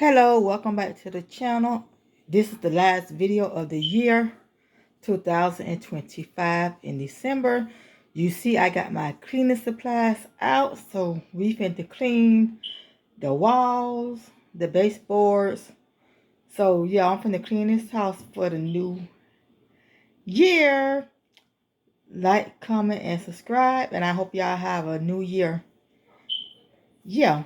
Hello, welcome back to the channel. This is the last video of the year 2025 in December. You see I got my cleaning supplies out, so we finna clean the walls, the baseboards. So yeah, I'm finna clean this house for the new year. Like, comment, and subscribe, and I hope y'all have a new year. Yeah,